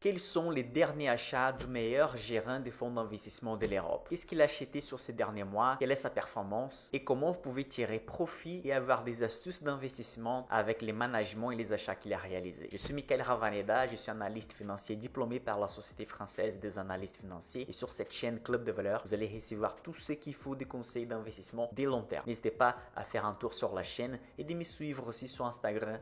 Quels sont les derniers achats du meilleur gérant des fonds d'investissement de l'Europe? Qu'est-ce qu'il a acheté sur ces derniers mois? Quelle est sa performance? Et comment vous pouvez tirer profit et avoir des astuces d'investissement avec les managements et les achats qu'il a réalisés? Je suis Michael Ravaneda, je suis analyste financier diplômé par la Société française des analystes financiers. Et sur cette chaîne Club de valeurs, vous allez recevoir tout ce qu'il faut des conseils d'investissement de long terme. N'hésitez pas à faire un tour sur la chaîne et de me suivre aussi sur Instagram,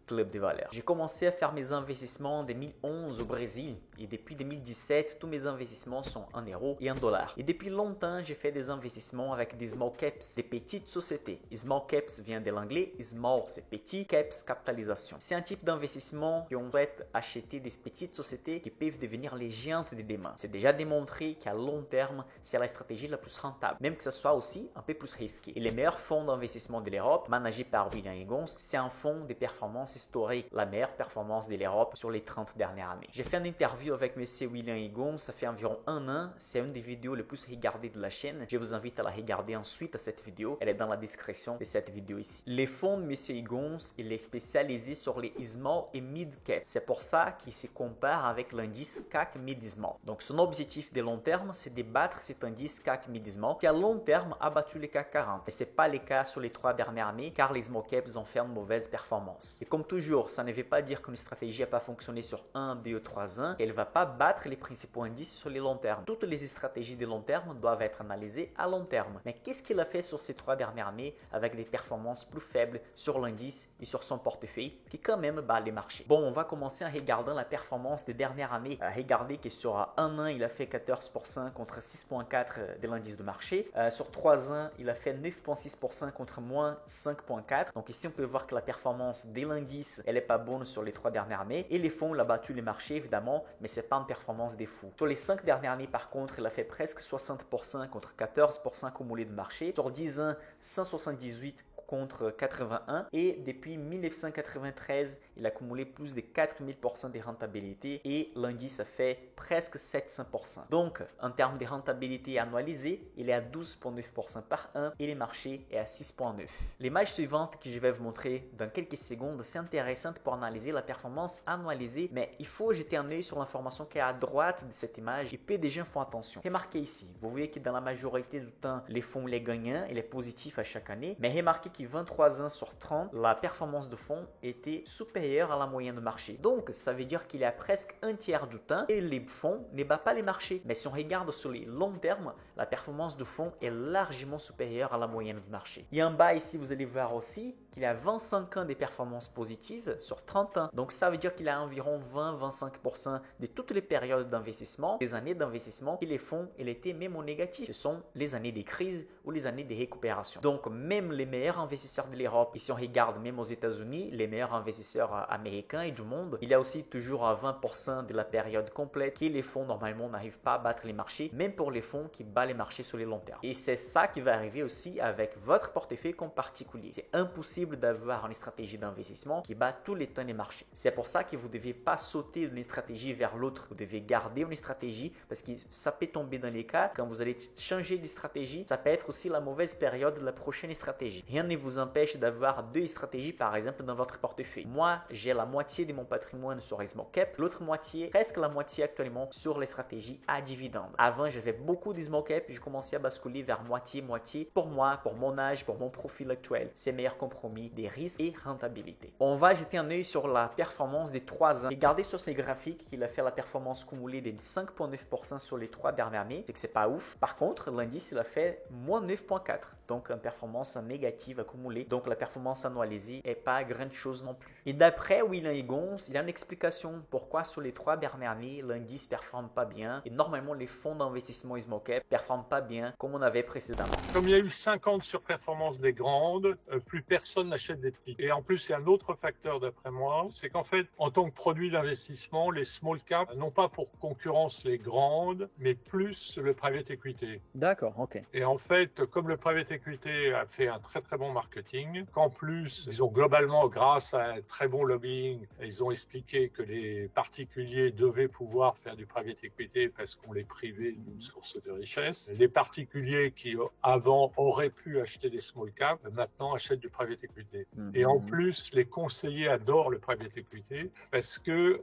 Club de valeurs. J'ai commencé à faire mes investissements en 2011 au Brésil et depuis 2017, tous mes investissements sont en euros et en dollars. Et depuis longtemps, j'ai fait des investissements avec des small caps, des petites sociétés. Small caps vient de l'anglais, small c'est petit, caps capitalisation. C'est un type d'investissement qui on souhaite acheter des petites sociétés qui peuvent devenir les géantes de demain. C'est déjà démontré qu'à long terme, c'est la stratégie la plus rentable, même que ce soit aussi un peu plus risqué. Et les meilleurs fonds d'investissement de l'Europe, managés par William Higgins, c'est un fonds de performance historique, la meilleure performance de l'Europe sur les 30 dernières années. J'ai fait une interview avec M. William Higgins, ça fait environ un an. C'est une des vidéos les plus regardées de la chaîne. Je vous invite à la regarder ensuite à cette vidéo. Elle est dans la description de cette vidéo ici. Les fonds de M. Higgins, il est spécialisé sur les small et mid cap. C'est pour ça qu'il se compare avec l'indice CAC Mid Small. Donc son objectif de long terme, c'est de battre cet indice CAC Mid Small qui à long terme a battu le CAC 40. Et ce n'est pas le cas sur les 3 dernières années car les small caps ont fait une mauvaise performance. Et comme toujours, ça ne veut pas dire qu'une stratégie n'a pas fonctionné sur 1, 2 ou 3 ans, qu'elle ne va pas battre les principaux indices sur les long terme. Toutes les stratégies de long terme doivent être analysées à long terme. Mais qu'est-ce qu'il a fait sur ces 3 dernières années avec des performances plus faibles sur l'indice et sur son portefeuille qui quand même bat les marchés? Bon, on va commencer en regardant la performance des dernières années. Regardez que sur un an, il a fait 14% contre 6,4% de l'indice de marché. Sur 3 ans, il a fait 9,6% contre moins 5,4%. Donc ici, on peut voir que la performance de l'indice, elle n'est pas bonne sur les 3 dernières années. Et les fonds, il a battu les marchés évidemment, mais ce n'est pas une performance des fous. Sur les 5 dernières années, par contre, il a fait presque 60% contre 14% cumulé de marché. Sur 10 ans, 178 contre 81 et depuis 1993, il a cumulé plus de 4000% de rentabilité et l'indice a fait presque 700%. Donc, en termes de rentabilité annualisée, il est à 12,9% par an et les marchés est à 6,9%. L'image suivante que je vais vous montrer dans quelques secondes, c'est intéressante pour analyser la performance annualisée, mais il faut jeter un œil sur l'information qui est à droite de cette image et peu de gens font attention. Remarquez ici, vous voyez que dans la majorité du temps, les fonds les gagnants, il est positif à chaque année, mais remarquez que 23 ans sur 30, la performance de fonds était supérieure à la moyenne de marché. Donc, ça veut dire qu'il y a presque un tiers du temps et les fonds ne battent pas les marchés. Mais si on regarde sur les longs termes, la performance de fonds est largement supérieure à la moyenne de marché. Et en bas ici, vous allez voir aussi qu'il y a 25 ans de performances positives sur 30 ans. Donc, ça veut dire qu'il y a environ 20-25% de toutes les périodes d'investissement, des années d'investissement, et les fonds, ils étaient même au négatif. Ce sont les années des crises ou les années de récupération. Donc, même les meilleurs investisseurs de l'Europe, et si on regarde même aux États-Unis, les meilleurs investisseurs américains et du monde, il y a aussi toujours à 20% de la période complète que les fonds normalement n'arrivent pas à battre les marchés, même pour les fonds qui battent les marchés sur les longs termes. Et c'est ça qui va arriver aussi avec votre portefeuille comme particulier. C'est impossible d'avoir une stratégie d'investissement qui bat tous les temps les marchés. C'est pour ça que vous ne devez pas sauter d'une stratégie vers l'autre. Vous devez garder une stratégie parce que ça peut tomber dans les cas quand vous allez changer de stratégie. Ça peut être aussi la mauvaise période de la prochaine stratégie. Rien ne vous empêche d'avoir 2 stratégies par exemple dans votre portefeuille. Moi, j'ai la moitié de mon patrimoine sur les small cap, l'autre moitié, presque la moitié actuellement sur les stratégies à dividendes. Avant, j'avais beaucoup de small cap, je commençais à basculer vers moitié-moitié. Pour moi, pour mon âge, pour mon profil actuel, c'est meilleur compromis des risques et rentabilité. On va jeter un œil sur la performance des 3 ans. Regardez sur ces graphiques qu'il a fait la performance cumulée de 5,9% sur les 3 dernières années. C'est que c'est pas ouf. Par contre, l'indice, il a fait moins 9,4%. Donc, une performance négative accumulée. Donc, la performance annualisée n'est pas grande chose non plus. Et d'après William Higgins, il y a une explication pourquoi sur les 3 dernières années, l'indice ne performe pas bien. Et normalement, les fonds d'investissement small cap ne performent pas bien comme on avait précédemment. Comme il y a eu 50 surperformances des grandes, plus personne n'achète des petites. Et en plus, il y a un autre facteur d'après moi, c'est qu'en fait, en tant que produit d'investissement, les small caps n'ont pas pour concurrence les grandes, mais plus le private equity. D'accord, ok. Et en fait, comme le private equity a fait un très très bon marketing, qu'en plus, ils ont globalement, grâce à un très bon lobbying, ils ont expliqué que les particuliers devaient pouvoir faire du private equity parce qu'on les privait d'une source de richesse. Les particuliers qui avant auraient pu acheter des small caps, maintenant achètent du private equity. equity. Et en plus, les conseillers adorent le private equity parce que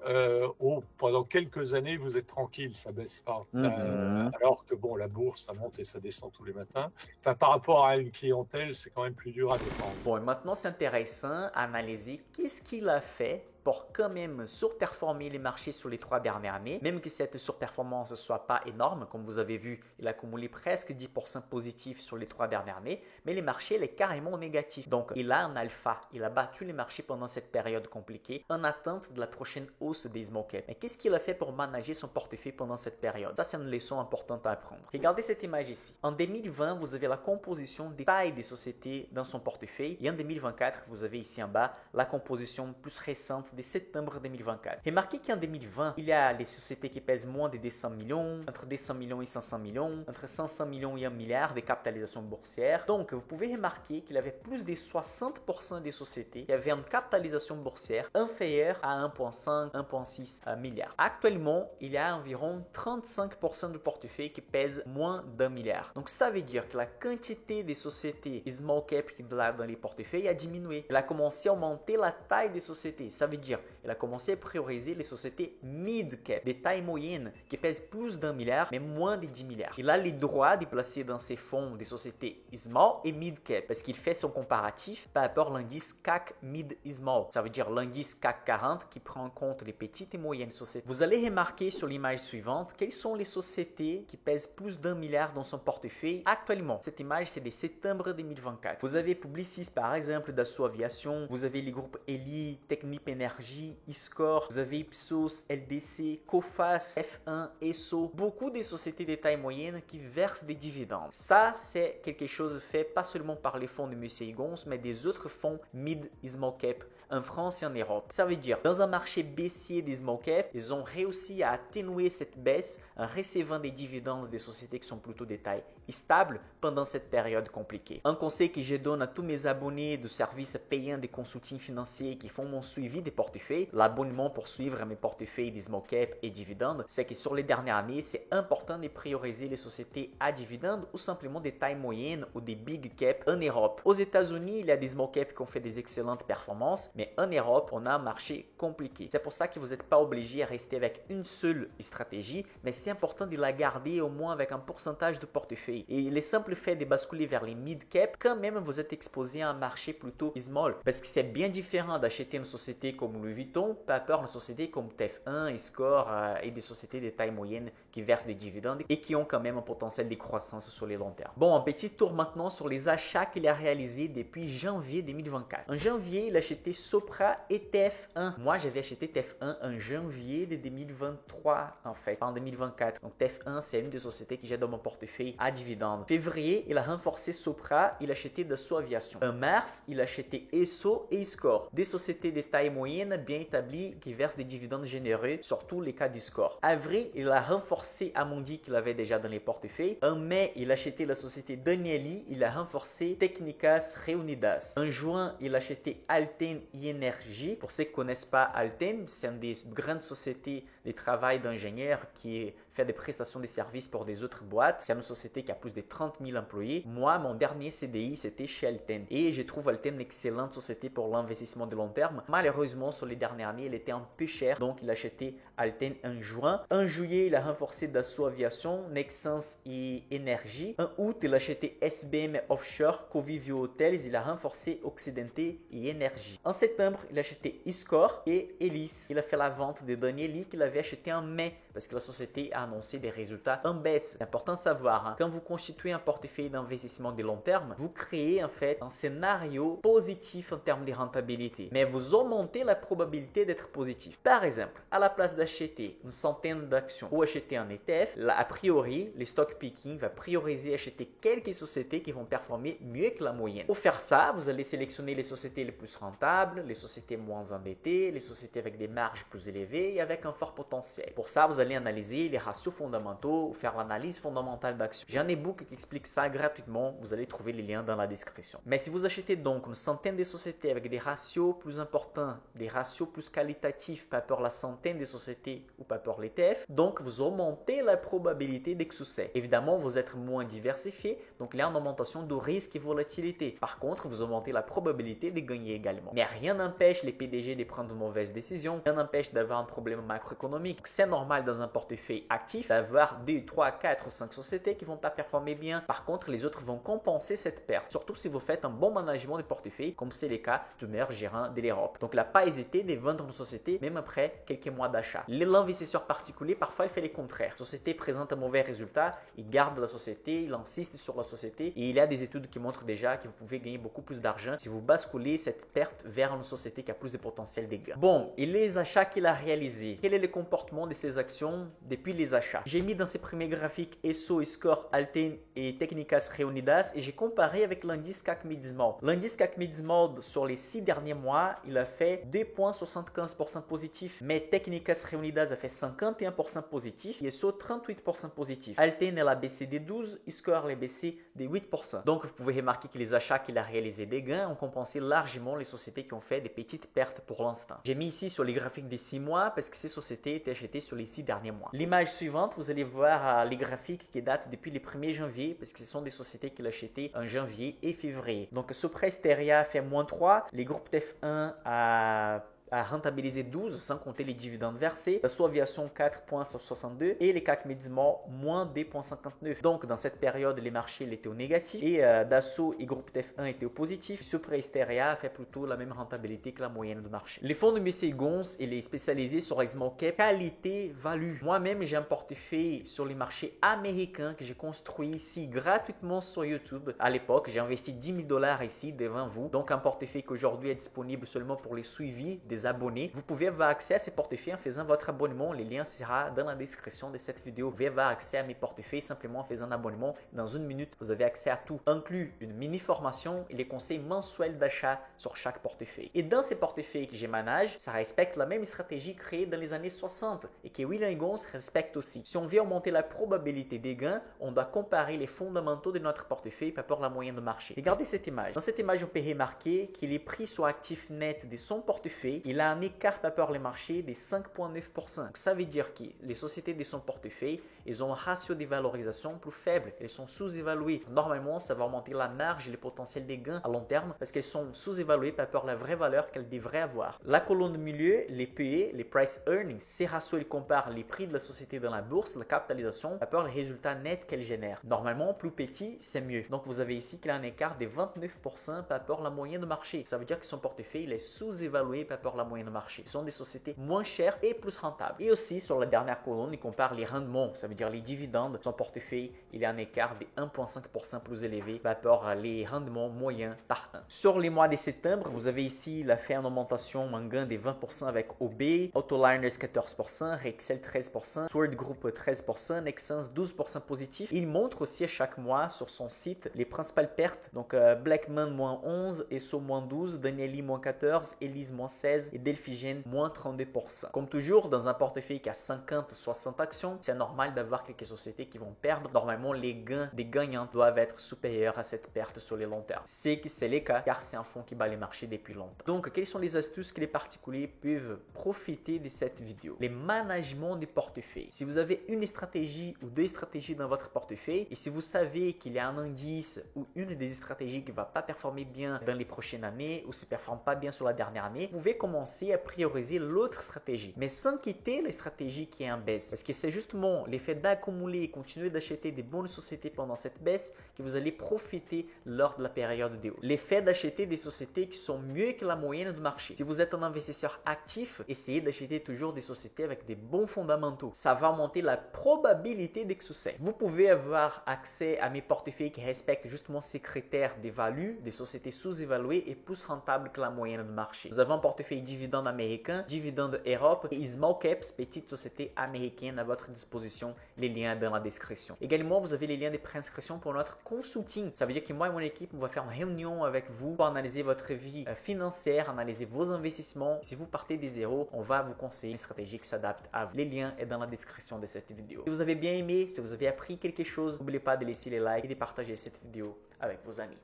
pendant quelques années, vous êtes tranquille, ça baisse pas. Alors que bon, la bourse, ça monte et ça descend tous les matins. Enfin, par rapport à une clientèle, c'est quand même plus dur à défendre. Bon, et maintenant, c'est intéressant à analyser qu'est-ce qu'il a fait pour quand même surperformer les marchés sur les 3 dernières années, même que cette surperformance ne soit pas énorme. Comme vous avez vu, il a accumulé presque 10% positif sur les 3 dernières années, mais les marchés, il est carrément négatif. Donc, il a un alpha. Il a battu les marchés pendant cette période compliquée en attente de la prochaine hausse des small caps. Mais qu'est-ce qu'il a fait pour manager son portefeuille pendant cette période? Ça, c'est une leçon importante à apprendre. Regardez cette image ici. En 2020, vous avez la composition des tailles des sociétés dans son portefeuille. Et en 2024, vous avez ici en bas la composition plus récente de septembre 2024. Remarquez qu'en 2020, il y a les sociétés qui pèsent moins de 200 millions, entre 200 millions et 500 millions, entre 500 millions et 1 milliard de capitalisation boursière. Donc, vous pouvez remarquer qu'il y avait plus de 60% des sociétés qui avaient une capitalisation boursière inférieure à 1,5, 1,6 milliard. Actuellement, il y a environ 35% du portefeuille qui pèse moins d'1 milliard. Donc, ça veut dire que la quantité des sociétés small cap qu'il y a dans les portefeuilles a diminué. Elle a commencé à augmenter la taille des sociétés. Ça veut dire qu'elle a commencé à prioriser les sociétés mid-cap, des tailles moyennes qui pèsent plus d'1 milliard, mais moins de 10 milliards. Il a le droit de placer dans ses fonds des sociétés small et mid-cap parce qu'il fait son comparatif par rapport à l'indice CAC mid-small. Ça veut dire l'indice CAC 40 qui prend en compte les petites et moyennes sociétés. Vous allez remarquer sur l'image suivante quelles sont les sociétés qui pèsent plus d'1 milliard dans son portefeuille actuellement. Cette image, c'est de septembre 2024. Vous avez Publicis, par exemple, Dassault Aviation. Vous avez les groupes Eli, Technip Energy, Iscor. Vous avez Ipsos, LDC, Coface, F1, Esso. Beaucoup de sociétés de taille moyenne qui versent des dividendes. Ça, c'est quelque chose fait pas seulement par les fonds de M. Higons, mais des autres fonds mid et small cap en France et en Europe. Ça veut dire, dans un marché baissier des small cap, ils ont réussi à atténuer cette baisse en recevant des dividendes des sociétés qui sont plutôt des tailles stables pendant cette période compliquée. Un conseil que je donne à tous mes abonnés de services payants de consulting financier qui font mon suivi des portefeuilles, l'abonnement pour suivre mes portefeuilles des small cap et dividendes, c'est que sur les dernières années, c'est important de prioriser les sociétés à dividendes ou simplement des tailles moyennes ou des big cap en Europe. Aux États-Unis, il y a des small cap qui ont fait des excellentes performances, mais en Europe, on a un marché compliqué. C'est pour ça que vous n'êtes pas obligé à rester avec une seule stratégie, mais c'est important de la garder au moins avec un pourcentage de portefeuille. Et le simple fait de basculer vers les mid-cap, quand même, vous êtes exposé à un marché plutôt small. Parce que c'est bien différent d'acheter une société comme Louis Vuitton par rapport à une société comme TF1, Iscor et des sociétés de taille moyenne qui versent des dividendes et qui ont quand même un potentiel de croissance sur les long terme. Bon, un petit tour maintenant sur les achats qu'il a réalisés depuis janvier 2024. En janvier, il a acheté Sopra et TF1. Moi, j'avais acheté TF1 en janvier de 2023, en fait, pas en 2024. Donc, TF1, c'est une des sociétés que j'ai dans mon portefeuille à dividendes. Février, il a renforcé Sopra, il a acheté Dassault Aviation. En mars, il a acheté Esso et Iscor, des sociétés de taille moyenne bien établies qui versent des dividendes généreux, surtout les cas d'Iscor. Avril, il a renforcé Amundi qu'il avait déjà dans les portefeuilles. En mai, il a acheté la société Danieli, il a renforcé Técnicas Reunidas. En juin, il a acheté Alten Energy. Pour ceux qui ne connaissent pas Alten, c'est une des grandes sociétés de travail d'ingénieurs qui fait des prestations de services pour des autres boîtes. C'est une société qui a plus de 30 000 employés. Moi, mon dernier CDI, c'était chez Alten. Et je trouve Alten une excellente société pour l'investissement de long terme. Malheureusement, sur les dernières années, elle était un peu chère. Donc, il a acheté Alten en juin. En juillet, il a renforcé Dassault Aviation, Nexans et Énergie. En août, il a acheté SBM Offshore, Covivio Hotels. Il a renforcé Occidente et Énergie. En septembre, il a acheté Iscor et Elis. Il a fait la vente de Danieli qu'il avait acheté en mai parce que la société a annoncé des résultats en baisse. C'est important de savoir, quand vous constituez un portefeuille d'investissement de long terme, vous créez en fait un scénario positif en termes de rentabilité, mais vous augmentez la probabilité d'être positif. Par exemple, à la place d'acheter une centaine d'actions ou acheter un ETF, là, a priori, le stock picking va prioriser acheter quelques sociétés qui vont performer mieux que la moyenne. Pour faire ça, vous allez sélectionner les sociétés les plus rentables, les sociétés moins endettées, les sociétés avec des marges plus élevées et avec un fort potentiel. Pour ça, vous allez analyser les ratios fondamentaux ou faire l'analyse fondamentale d'actions. J'ai un e-book qui explique ça gratuitement. Vous allez trouver les liens dans la description. Mais si vous achetez donc une centaine de sociétés avec des ratios plus importants des ratios plus qualitatifs par rapport à la centaine de sociétés ou par rapport à l'ETF, donc vous augmentez la probabilité de succès. Évidemment, vous êtes moins diversifié, donc il y a une augmentation de risque et volatilité. Par contre, vous augmentez la probabilité de gagner également. Mais rien n'empêche les PDG de prendre de mauvaises décisions, rien n'empêche d'avoir un problème macroéconomique. C'est normal dans un portefeuille actif d'avoir 2, 3, 4 ou 5 sociétés qui ne vont pas performer bien. Par contre, les autres vont compenser cette perte, surtout si vous faites un bon management de portefeuille, comme c'est le cas du meilleur gérant de l'Europe. Donc, il n'a pas hésité de vendre une société, même après quelques mois d'achat. L'investisseur particulier, parfois, il fait le contraire. La société présente un mauvais résultat, il garde la société, il insiste sur la société et il y a des études qui montrent déjà que vous pouvez gagner beaucoup plus d'argent si vous basculez cette perte vers une société qui a plus de potentiel de gain. Bon, et les achats qu'il a réalisés, quel est le comportement de ces actions depuis les achats? J'ai mis dans ces premiers graphiques ESSO, Score, Alten et Técnicas Reunidas et j'ai comparé avec l'indice CAC Mid Small. L'indice CAC Mid Small sur les 6 derniers mois, il a fait 2,75% positif, mais Técnicas Reunidas a fait 51% positif et ESSO 38% positif. Alten elle a baissé de 12, Score elle a baissé de 8%. Donc vous pouvez remarquer que les achats qu'il a réalisés des gains ont compensé largement les sociétés qui ont fait des petites pertes pour l'instant. J'ai mis ici sur les graphiques des 6 mois parce que ces sociétés étaient achetées sur les 6 derniers mois. L'image suivante, vous allez voir les graphiques qui datent depuis le 1er janvier parce que ce sont des sociétés qu'il a achetées en janvier et février. Donc Sopra Steria fait -3, les groupes TF1 a rentabilisé 12 sans compter les dividendes versés, Dassault Aviation 4,62 et les CAC Mid Small moins 2,59. Donc dans cette période les marchés étaient au négatif et Dassault et groupe TF1 étaient au positif. Sopra Steria a fait plutôt la même rentabilité que la moyenne du marché. Les fonds de M. Gons, il est spécialisé sur les small cap qualité value. Moi-même j'ai un portefeuille sur les marchés américains que j'ai construit ici gratuitement sur YouTube. À l'époque j'ai investi 10 000 $ ici devant vous. Donc un portefeuille qui aujourd'hui est disponible seulement pour les suivis des abonnés. Vous pouvez avoir accès à ces portefeuilles en faisant votre abonnement. Le lien sera dans la description de cette vidéo. Vous pouvez avoir accès à mes portefeuilles simplement en faisant un abonnement. Dans une minute, vous avez accès à tout, inclus une mini formation et les conseils mensuels d'achat sur chaque portefeuille. Et dans ces portefeuilles que je manage, ça respecte la même stratégie créée dans les années 60 et que William Gons respecte aussi. Si on veut augmenter la probabilité des gains, on doit comparer les fondamentaux de notre portefeuille par rapport à la moyenne de marché. Regardez cette image. Dans cette image, on peut remarquer que les prix sur actifs nets de son portefeuille, il a un écart par rapport au marché de 5,9%. Donc, ça veut dire que les sociétés de son portefeuille, ils ont un ratio de valorisation plus faible. Elles sont sous-évaluées. Normalement, ça va augmenter la marge et le potentiel des gains à long terme parce qu'elles sont sous-évaluées par rapport à la vraie valeur qu'elles devraient avoir. La colonne du milieu, les PE, les Price Earnings, ces ratios, ils comparent les prix de la société dans la bourse, la capitalisation, par rapport aux résultats nets qu'elle génère. Normalement, plus petit, c'est mieux. Donc, vous avez ici qu'il y a un écart de 29% par rapport à la moyenne de marché. Ça veut dire que son portefeuille il est sous-évalué par rapport à la moyenne de marché. Ce sont des sociétés moins chères et plus rentables. Et aussi, sur la dernière colonne, il compare les rendements, ça veut dire les dividendes. Son portefeuille, il y a un écart de 1,5% plus élevé par rapport à les rendements moyens par an. Sur les mois de septembre, vous avez ici, il a fait une augmentation, un gain de 20% avec OB, Autoliners 14%, Rexel 13%, Sword Group 13%, Nexans 12% positif. Il montre aussi à chaque mois sur son site les principales pertes. Donc Blackman -11, Esso -12, Danieli -14, Elise -16 et Delphigen -32%. Comme toujours, dans un portefeuille qui a 50-60 actions, c'est normal d'avoir quelques sociétés qui vont perdre. Normalement, les gains des gagnants doivent être supérieurs à cette perte sur le long terme. C'est que c'est le cas car c'est un fonds qui bat les marchés depuis longtemps. Donc, quelles sont les astuces que les particuliers peuvent profiter de cette vidéo? Les managements des portefeuilles. Si vous avez une stratégie ou deux stratégies dans votre portefeuille et si vous savez qu'il y a un indice ou une des stratégies qui ne va pas performer bien dans les prochaines années ou ne performe pas bien sur la dernière année, vous pouvez commencer à prioriser l'autre stratégie, mais sans quitter la stratégie qui est en baisse. Parce que c'est justement l'effet d'accumuler et continuer d'acheter des bonnes sociétés pendant cette baisse que vous allez profiter lors de la période de haut. L'effet d'acheter des sociétés qui sont mieux que la moyenne du marché. Si vous êtes un investisseur actif, essayez d'acheter toujours des sociétés avec des bons fondamentaux. Ça va augmenter la probabilité de succès. Vous pouvez avoir accès à mes portefeuilles qui respectent justement ces critères des values, des sociétés sous-évaluées et plus rentables que la moyenne du marché. Nous avons un portefeuille dividende américain, dividende Europe et small caps, petites sociétés américaines à votre disposition. Les liens dans la description. Également, vous avez les liens de préinscription pour notre consulting. Ça veut dire que moi et mon équipe, on va faire une réunion avec vous pour analyser votre vie financière, analyser vos investissements. Si vous partez des zéros, on va vous conseiller une stratégie qui s'adapte à vous. Les liens sont dans la description de cette vidéo. Si vous avez bien aimé, si vous avez appris quelque chose, n'oubliez pas de laisser les likes et de partager cette vidéo avec vos amis.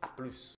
À plus!